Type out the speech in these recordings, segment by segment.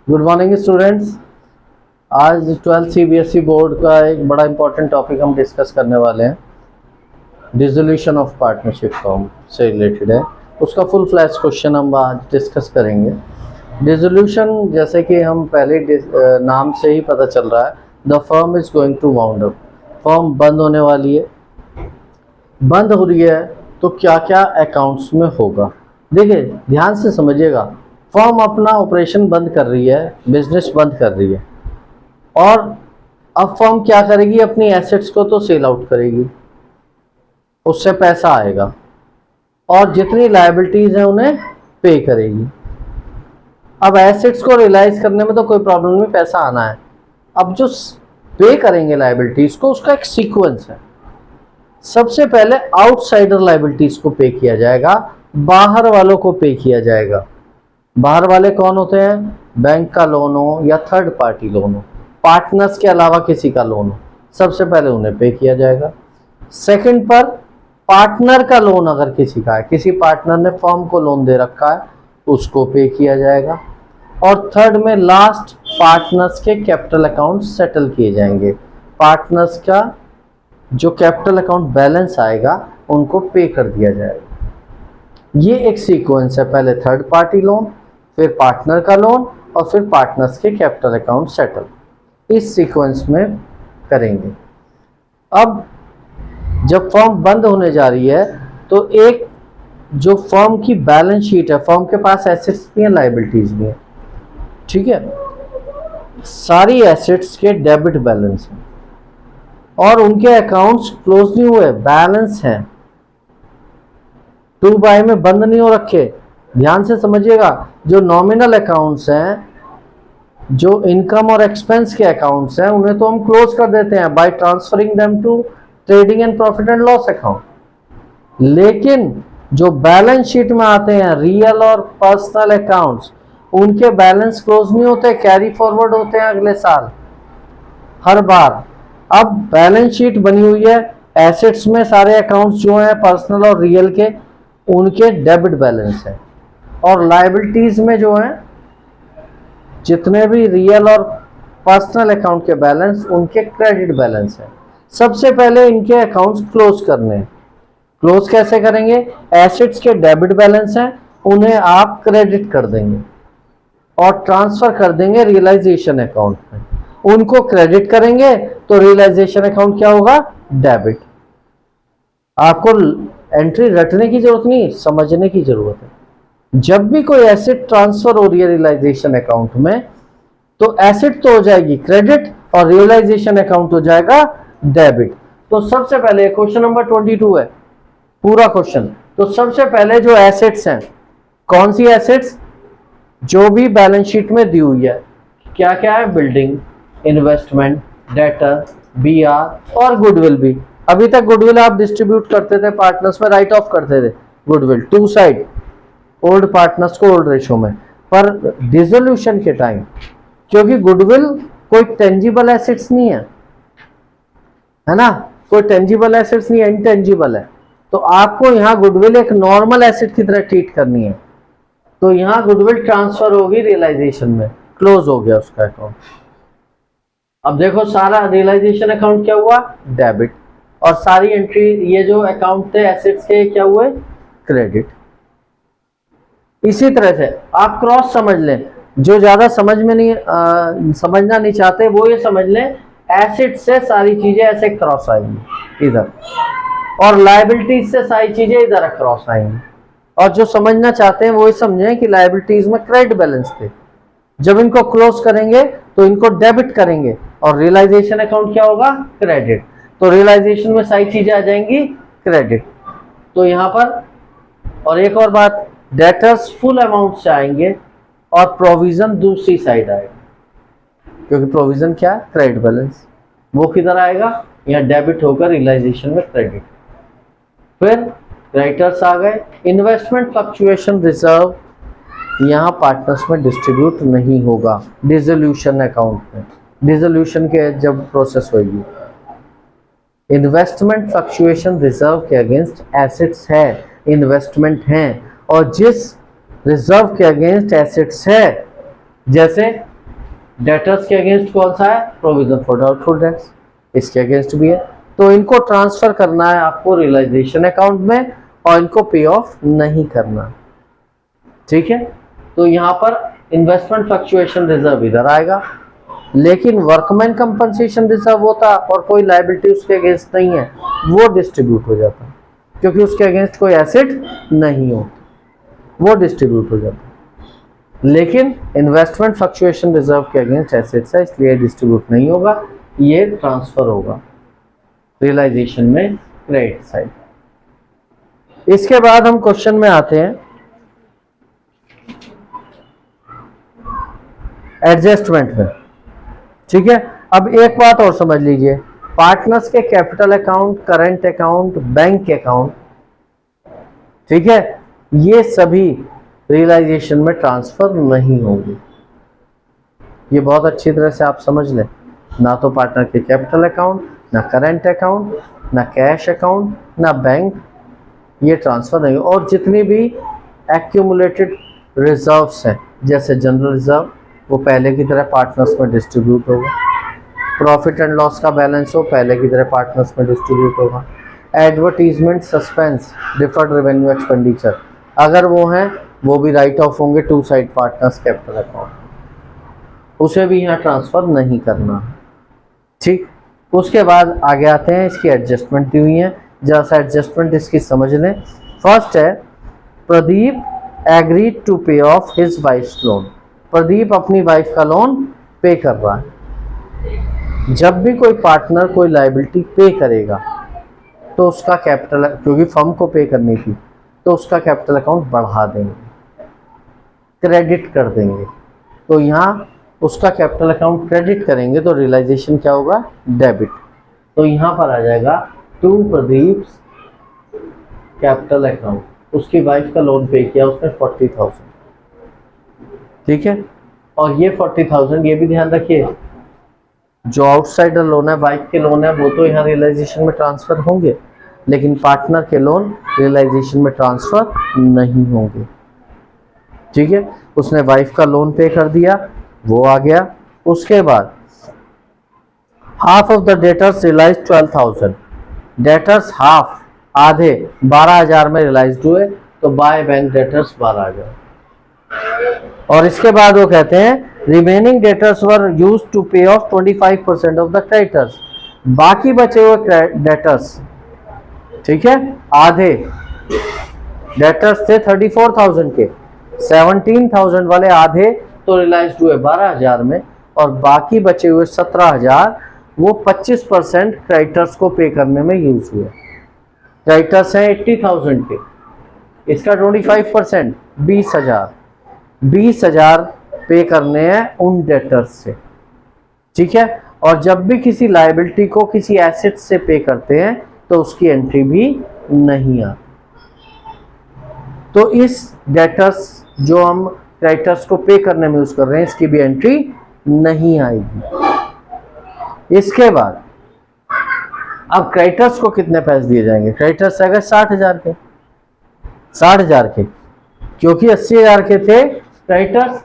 Good morning students. आज 12th CBSE board का एक बड़ा इंपॉर्टेंट टॉपिक हम डिस्कस करने वाले हैं। डिसोल्यूशन ऑफ पार्टनरशिप फॉर्म से रिलेटेड है, उसका फुल फ्लैश क्वेश्चन हम आज डिस्कस करेंगे। डिसोल्यूशन जैसे कि हम पहले नाम से ही पता चल रहा है, the firm is going to wound up. Firm बंद होने वाली है। बंद हो रही है तो क्या क्या अकाउंट्स में होगा, देखिए ध्यान से समझिएगा। फर्म अपना ऑपरेशन बंद कर रही है, बिजनेस बंद कर रही है, और अब फर्म क्या करेगी, अपनी एसेट्स को तो सेल आउट करेगी, उससे पैसा आएगा और जितनी लायबिलिटीज हैं उन्हें पे करेगी। अब एसेट्स को रियलाइज करने में तो कोई प्रॉब्लम नहीं, पैसा आना है। अब जो पे करेंगे लायबिलिटीज को, उसका एक सीक्वेंस है। सबसे पहले आउटसाइडर लायबिलिटीज को पे किया जाएगा, बाहर वालों को पे किया जाएगा। बाहर वाले कौन होते हैं? बैंक का लोन हो या थर्ड पार्टी लोन हो, पार्टनर्स के अलावा किसी का लोन हो, सबसे पहले उन्हें पे किया जाएगा। सेकंड पर पार्टनर का लोन अगर किसी का है, किसी पार्टनर ने फर्म को लोन दे रखा है, उसको पे किया जाएगा। और थर्ड में लास्ट पार्टनर्स के कैपिटल अकाउंट सेटल किए जाएंगे। पार्टनर्स का जो कैपिटल अकाउंट बैलेंस आएगा उनको पे कर दिया जाएगा। ये एक सीक्वेंस है, पहले थर्ड पार्टी लोन, फिर पार्टनर का लोन और फिर पार्टनर्स के कैपिटल अकाउंट सेटल। इस सीक्वेंस में करेंगे। अब जब फर्म बंद होने जा रही है तो एक जो फर्म की बैलेंस शीट है, फर्म के पास एसेट्स भी हैं, लायबिलिटीज भी हैं, ठीक है। सारी एसेट्स के डेबिट बैलेंस हैं और उनके अकाउंट्स क्लोज नहीं हुए, बैलेंस हैं, 2 बाय में बंद नहीं हो रखे। ध्यान से समझिएगा, जो नॉमिनल अकाउंट्स हैं, जो इनकम और एक्सपेंस के अकाउंट्स हैं, उन्हें तो हम क्लोज कर देते हैं by transferring them to trading and profit and loss account. लेकिन जो बैलेंस शीट में आते हैं रियल और पर्सनल अकाउंट्स, उनके बैलेंस क्लोज नहीं होते, कैरी फॉरवर्ड होते हैं अगले साल हर बार। अब बैलेंस शीट बनी हुई है, एसेट्स में सारे अकाउंट्स जो हैं पर्सनल और रियल के, उनके डेबिट बैलेंस है, और लायबिलिटीज में जो हैं जितने भी रियल और पर्सनल अकाउंट के बैलेंस, उनके क्रेडिट बैलेंस है। सबसे पहले इनके अकाउंट्स क्लोज करने हैं। क्लोज कैसे करेंगे? एसेट्स के डेबिट बैलेंस हैं, उन्हें आप क्रेडिट कर देंगे और ट्रांसफर कर देंगे रियलाइजेशन अकाउंट में। उनको क्रेडिट करेंगे तो रियलाइजेशन अकाउंट क्या होगा? डेबिट। आपको एंट्री रटने की जरूरत नहीं, समझने की जरूरत है। जब भी कोई एसेट ट्रांसफर हो रही है रियलाइजेशन अकाउंट में, तो एसेट तो हो जाएगी क्रेडिट और रियलाइजेशन अकाउंट हो जाएगा डेबिट। तो सबसे पहले क्वेश्चन नंबर 22 है पूरा क्वेश्चन। तो सबसे पहले जो एसेट्स हैं, कौन सी एसेट्स? जो भी बैलेंस शीट में दी हुई है। क्या क्या है? बिल्डिंग, इन्वेस्टमेंट, डेटर, बीआर और गुडविल भी। अभी तक गुडविल आप डिस्ट्रीब्यूट करते थे, पार्टनर्स में राइट ऑफ करते थे गुडविल, 2 साइड, ओल्ड पार्टनर्स को ओल्ड रेशो में। पर डिसोल्यूशन के टाइम, क्योंकि गुडविल कोई टेंजिबल एसेट्स नहीं है ना, कोई टेंजिबल एसेट्स नहीं है, इनटेंजिबल है, तो आपको यहाँ गुडविल एक नॉर्मल एसेट की तरह ट्रीट करनी है। तो यहाँ गुडविल ट्रांसफर होगी रियलाइजेशन में, क्लोज हो गया उसका अकाउंट। अब देखो सारा रियलाइजेशन अकाउंट क्या हुआ? डेबिट। और सारी एंट्री, ये जो अकाउंट थे एसेट्स के, क्या हुए? क्रेडिट। इसी तरह से आप क्रॉस समझ लें, जो ज्यादा समझ में नहीं समझना नहीं चाहते वो ये समझ लें, एसेट से सारी चीजें ऐसे क्रॉस आएंगी इधर, और लायबिलिटीज से सारी चीजें इधर क्रॉस आएंगी। और जो समझना चाहते हैं वो ये समझें कि लायबिलिटीज में क्रेडिट बैलेंस थे, जब इनको क्लोज करेंगे तो इनको डेबिट करेंगे और रियलाइजेशन अकाउंट क्या होगा? क्रेडिट। तो रियलाइजेशन में सारी चीजें आ जाएंगी क्रेडिट। तो यहाँ पर, और एक और बात, डेटर्स फुल अमाउंट से आएंगे और प्रोविजन दूसरी साइड आएगा, क्योंकि प्रोविजन क्या है? Credit balance. वो किधर आएगा? यहाँ डेबिट होकर रियलाइजेशन में क्रेडिट। फिर क्रेडिटर्स आ गए। इन्वेस्टमेंट फ्लक्चुएशन रिजर्व यहाँ पार्टनर्स में डिस्ट्रीब्यूट नहीं होगा डिसोल्यूशन अकाउंट में, डिसोल्यूशन के जब प्रोसेस होगी। इन्वेस्टमेंट फ्लक्चुएशन रिजर्व के अगेंस्ट एसेट्स है, इन्वेस्टमेंट हैं, और जिस रिजर्व के अगेंस्ट एसेट्स है, जैसे डेटर्स के अगेंस्ट कौन सा है, प्रोविजन फॉर डाउटफुल डेट्स, इसके अगेंस्ट भी है। तो इनको ट्रांसफर करना है आपको रियलाइजेशन अकाउंट में और इनको पे ऑफ नहीं करना, ठीक है। तो यहाँ पर इन्वेस्टमेंट फ्लक्चुएशन रिजर्व इधर आएगा, लेकिन वर्कमैन कंपनसेशन रिजर्व होता और कोई लायबिलिटी उसके अगेंस्ट नहीं है, वो डिस्ट्रीब्यूट हो जाता, क्योंकि उसके अगेंस्ट कोई एसेट नहीं होती, वो डिस्ट्रीब्यूट हो जाता। लेकिन इन्वेस्टमेंट फ्लक्चुएशन रिजर्व के अगेंस्ट एसेट्स है, इसलिए डिस्ट्रीब्यूट नहीं होगा, ये ट्रांसफर होगा रियलाइजेशन में क्रेडिट साइड। इसके बाद हम क्वेश्चन में आते हैं एडजस्टमेंट में, ठीक है। अब एक बात और समझ लीजिए, पार्टनर्स के capital account, current account, bank account, ठीक है, ये सभी रियलाइजेशन में ट्रांसफर नहीं होंगे। ये बहुत अच्छी तरह से आप समझ लें, ना तो पार्टनर के कैपिटल अकाउंट, ना करंट अकाउंट, ना कैश अकाउंट, ना बैंक, ये ट्रांसफर नहीं। और जितनी भी एक्यूमुलेटेड रिजर्व्स हैं, जैसे जनरल रिजर्व, वो पहले की तरह पार्टनर्स में डिस्ट्रीब्यूट होगा। प्रॉफिट एंड लॉस का बैलेंस हो, पहले की तरह पार्टनर्स में डिस्ट्रीब्यूट होगा। Advertisement, suspense, deferred revenue expenditure, अगर वो हैं, वो भी राइट ऑफ होंगे to side partners capital account, उसे भी यहाँ ट्रांसफर नहीं करना, ठीक। उसके बाद आगे आते हैं, इसकी एडजस्टमेंट दी हुई है, जरा सा एडजस्टमेंट इसकी समझ लें। फर्स्ट है, Pradeep agreed to pay of his wives loan. Pradeep अपनी वाइफ का लोन पे कर रहा है। जब भी कोई पार्टनर कोई लायबिलिटी पे करेगा तो उसका कैपिटल, क्योंकि फर्म को पे करनी थी, तो उसका कैपिटल अकाउंट बढ़ा देंगे, क्रेडिट कर देंगे। तो यहाँ उसका कैपिटल अकाउंट क्रेडिट करेंगे तो रियलाइजेशन क्या होगा, डेबिट। तो यहाँ पर आ जाएगा टू प्रदीप कैपिटल अकाउंट, उसकी वाइफ का लोन पे किया उसने 40,000, ठीक है। और ये 40,000, ये भी ध्यान रखिए, जो आउटसाइडर लोन है, वाइफ के लोन है, वो तो यहाँ रियलाइजेशन में ट्रांसफर होंगे, लेकिन पार्टनर के लोन रियलाइजेशन में ट्रांसफर नहीं होंगे, ठीक है। उसने वाइफ का लोन पे कर दिया, वो आ गया। उसके बाद half of the debtors realise 12,000, debtors half, आधे 12,000 में रियलाइज हुए, तो बाय बैंक डेटर्स 12,000। और इसके बाद वो कहते हैं remaining debtors were used to pay off 25% of the creditors, बाकी बचे हुए डेटर्स, ठीक है, आधे डेटर्स थे 34,000 के, 17,000 वाले आधे तो रियलाइज हुए 12,000 में, और बाकी बचे हुए 17,000 वो 25% क्रेडिटर्स को पे करने में यूज हुए। क्रेडिटर्स हैं 80,000 के, इसका 25% 20,000 पे करने हैं उन डेटर्स से, ठीक है। और जब भी किसी लायबिलिटी को किसी एसेट से पे करते हैं तो उसकी एंट्री भी नहीं आती। तो इस डेटर्स जो हम क्रेडिटर्स को पे करने में यूज कर रहे हैं, इसकी भी एंट्री नहीं आएगी। इसके बाद अब क्रेडिटर्स को कितने पैसे दिए जाएंगे, क्रेडिटर्स आएगा 60,000 के, 60,000 के, क्योंकि 80,000 के थे क्रेडिटर्स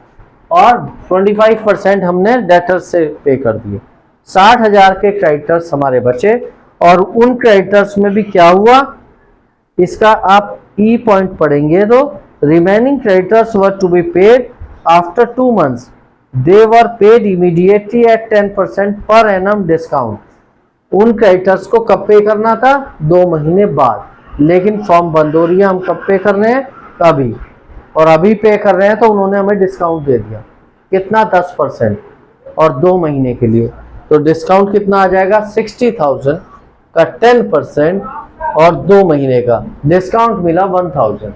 और 25% हमने डेटर्स से पे कर दिए। 60,000 के क्रेडिटर्स हमारे बचे, और उन क्रेडिटर्स में भी क्या हुआ, इसका आप ई पॉइंट पढ़ेंगे तो remaining creditors were to be paid after 2 months, they were paid immediately at 10% पर एनम डिस्काउंट। उन क्रेडिटर्स को कब पे करना था, 2 महीने बाद, लेकिन फॉर्म बंद हो रही है, हम कब पे कर रहे हैं, अभी, और अभी पे कर रहे हैं तो उन्होंने हमें डिस्काउंट दे दिया, कितना, 10%, और 2 महीने के लिए। तो डिस्काउंट कितना आ जाएगा, 60,000 का 10% और 2 महीने का डिस्काउंट मिला 1,000।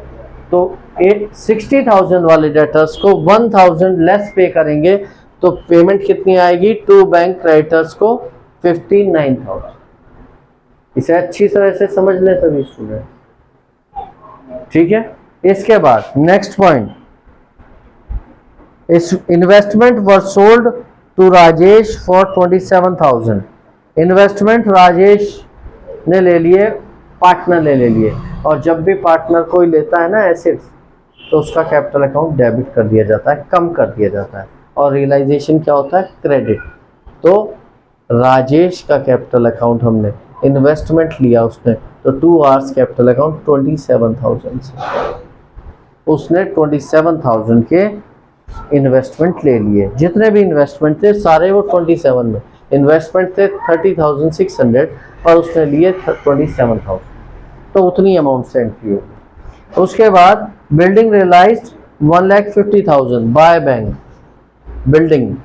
तो 60,000 वाले डेटर्स को 1,000 लेस पे करेंगे तो पेमेंट कितनी आएगी टू बैंक क्रेडिटर्स को, 59,000। इसे अच्छी तरह से समझ लें सभी स्टूडेंट, ठीक है। इसके बाद नेक्स्ट पॉइंट, इस investment were sold to Rajesh for 27,000। Investment Rajesh ने ले लिए, पार्टनर ने ले लिए, और जब भी पार्टनर कोई लेता है ना एसेट्स, तो उसका कैपिटल अकाउंट डेबिट कर दिया जाता है, कम कर दिया जाता है, और रियलाइजेशन क्या होता है, क्रेडिट। तो राजेश का कैपिटल अकाउंट हमने इन्वेस्टमेंट लिया उसने, तो 2 आवर्स कैपिटल अकाउंट 27,000 से उसने 27,000 के इन्वेस्टमेंट ले लिए। जितने भी इन्वेस्टमेंट थे सारे वो 27 में, इन्वेस्टमेंट थे 30,600 और उसने लिए 27,000, तो उतनी अमाउंट से एंट्री होगी। उसके बाद building realised 1,50,000 by bank, building,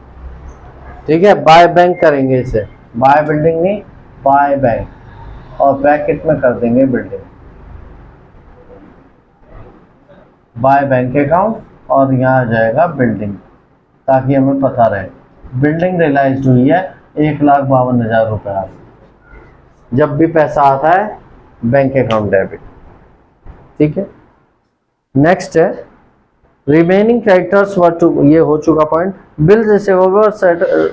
ठीक है, बाय बैंक करेंगे इसे, बाय बिल्डिंग नहीं, बाय बैंक, और ब्रैकेट में कर देंगे बिल्डिंग, बाय बैंक अकाउंट, और यहाँ आ जाएगा बिल्डिंग, ताकि हमें पता रहे बिल्डिंग रियलाइज्ड हुई है 1,52,000 रुपये। जब भी पैसा आता है बैंक अकाउंट डेबिट, ठीक है। नेक्स्ट है रिमेनिंग क्रेडिटर्स वर टू, ये हो चुका point. Bill receivable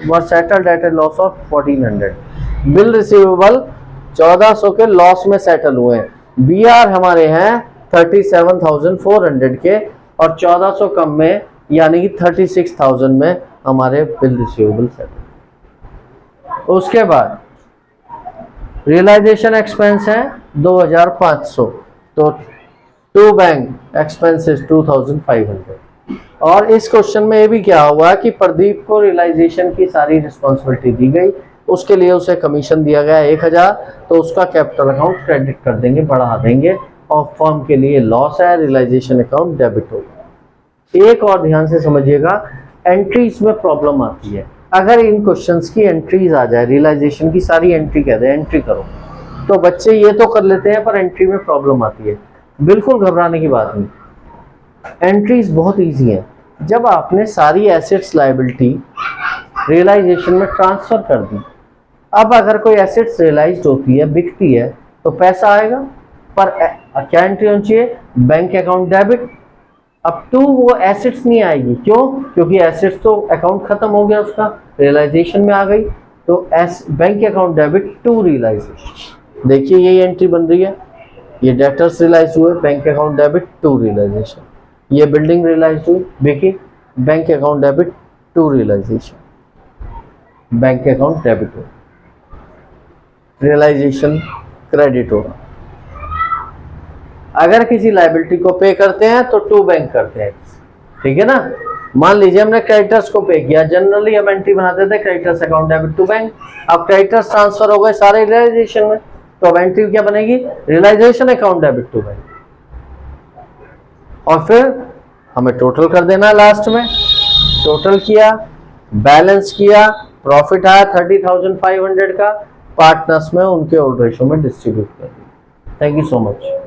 were settled at A loss of 1,400, bill receivable 1400 के लॉस में सेटल हुए हैं। बी आर हमारे हैं 37,400 के, और 1400 कम में यानी कि 36,000 में हमारे बिल रिसीवेबल सेटल। उसके बाद रियलाइजेशन एक्सपेंस है 2,500, तो टू बैंक एक्सपेंसेस 2,500। और इस क्वेश्चन में ये भी क्या हुआ कि प्रदीप को रियलाइजेशन की सारी रिस्पॉन्सिबिलिटी दी गई, उसके लिए उसे कमीशन दिया गया 1,000, तो उसका कैपिटल अकाउंट क्रेडिट कर देंगे, बढ़ा देंगे, और फर्म के लिए लॉस है, रियलाइजेशन अकाउंट डेबिट होगा। एक और ध्यान से समझिएगा, एंट्रीज में प्रॉब्लम आती है। अगर इन क्वेश्चंस की एंट्रीज आ जाए, रियलाइजेशन की सारी एंट्री कह दे एंट्री करो, तो बच्चे ये तो कर लेते हैं पर एंट्री में प्रॉब्लम आती है। बिल्कुल घबराने की बात नहीं, एंट्रीज बहुत इजी है। जब आपने सारी एसेट्स लायबिलिटी रियलाइजेशन में ट्रांसफर कर दी, अब अगर कोई एसेट्स रियलाइज्ड होती है, बिकती है, तो पैसा आएगा, पर क्या एंट्री होनी चाहिए, बैंक अकाउंट डेबिट। अब टू वो एसेट्स नहीं आएगी, क्यों, क्योंकि एसेट्स तो अकाउंट खत्म हो गया उसका, रियलाइजेशन में आ गई, तो bank account debit to realisation. देखिए यही एंट्री बन रही है, ये डेटर्स रियलाइज हुए, bank account debit to realisation, ये बिल्डिंग रियलाइज हुई, देखिए bank account debit to realisation, bank account debit हो, रियलाइजेशन क्रेडिट होगा। अगर किसी लायबिलिटी को पे करते हैं तो टू बैंक करते हैं, ठीक है ना। मान लीजिए हमने क्रेडिटर्स को पे किया, जनरली हम एंट्री बनाते थे creditors account debit to bank, अब क्रेडिटर्स ट्रांसफर हो गए सारे रियलाइजेशन में, तो अब एंट्री क्या बनेगी, realisation account debit to bank, और फिर हमें टोटल कर देना, लास्ट में टोटल किया, बैलेंस किया, प्रॉफिट आया 30,500 का, पार्टनर्स में उनके ओल्ड रेशो में डिस्ट्रीब्यूट कर दिया। Thank you so much.